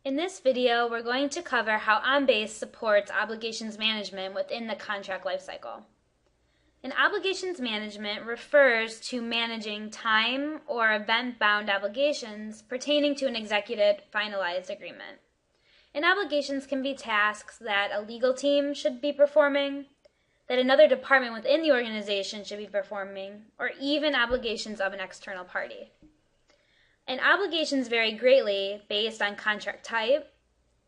In this video, we're going to cover how OnBase supports obligations management within the contract lifecycle. And obligations management refers to managing time or event-bound obligations pertaining to an executed finalized agreement. And obligations can be tasks that a legal team should be performing, that another department within the organization should be performing, or even obligations of an external party. And obligations vary greatly based on contract type,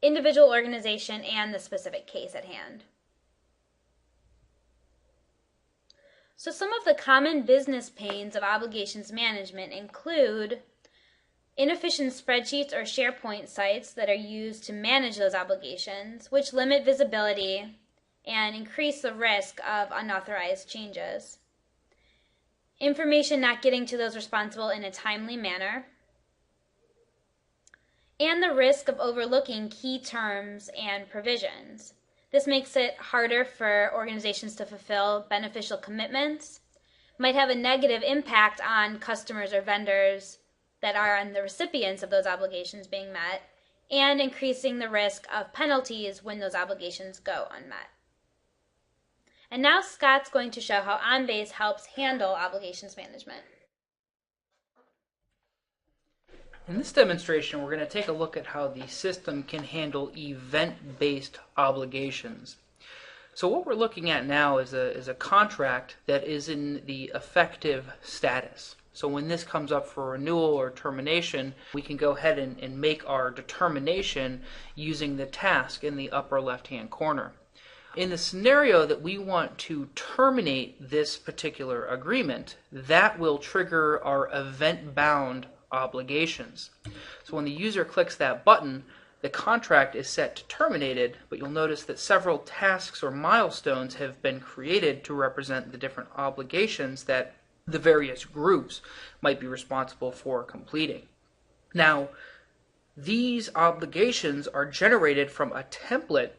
individual organization, and the specific case at hand. So some of the common business pains of obligations management include inefficient spreadsheets or SharePoint sites that are used to manage those obligations, which limit visibility and increase the risk of unauthorized changes. Information not getting to those responsible in a timely manner, and the risk of overlooking key terms and provisions. This makes it harder for organizations to fulfill beneficial commitments, might have a negative impact on customers or vendors that are on the recipients of those obligations being met, and increasing the risk of penalties when those obligations go unmet. And now Scott's going to show how OnBase helps handle obligations management. In this demonstration, we're going to take a look at how the system can handle event-based obligations. So what we're looking at now is a contract that is in the effective status. So when this comes up for renewal or termination, we can go ahead and make our determination using the task in the upper left-hand corner. In the scenario that we want to terminate this particular agreement, that will trigger our event-bound obligations. So when the user clicks that button, the contract is set to terminated, but you'll notice that several tasks or milestones have been created to represent the different obligations that the various groups might be responsible for completing. Now, these obligations are generated from a template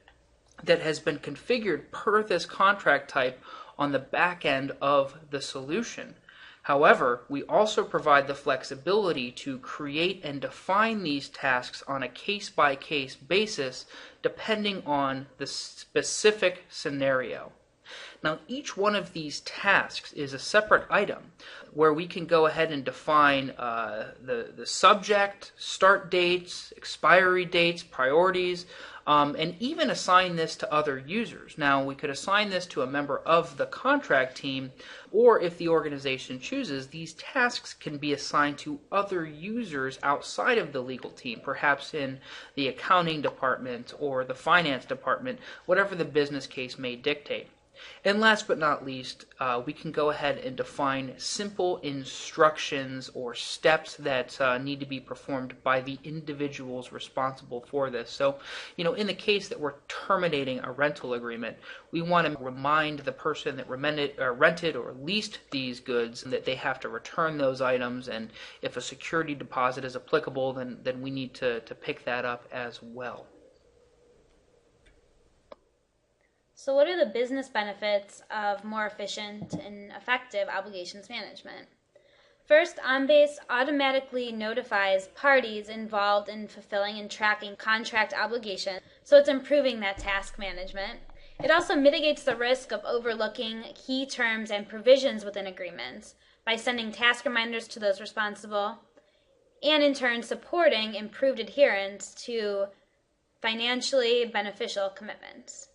that has been configured per this contract type on the back end of the solution. However, we also provide the flexibility to create and define these tasks on a case-by-case basis depending on the specific scenario. Now, each one of these tasks is a separate item where we can go ahead and define the subject, start dates, expiry dates, priorities, and even assign this to other users. Now, we could assign this to a member of the contract team, or if the organization chooses, these tasks can be assigned to other users outside of the legal team, perhaps in the accounting department or the finance department, whatever the business case may dictate. And last but not least, we can go ahead and define simple instructions or steps that need to be performed by the individuals responsible for this. So, in the case that we're terminating a rental agreement, we want to remind the person that rented or leased these goods that they have to return those items, and if a security deposit is applicable, then we need to pick that up as well. So what are the business benefits of more efficient and effective obligations management? First, OnBase automatically notifies parties involved in fulfilling and tracking contract obligations, so it's improving that task management. It also mitigates the risk of overlooking key terms and provisions within agreements by sending task reminders to those responsible, and in turn supporting improved adherence to financially beneficial commitments.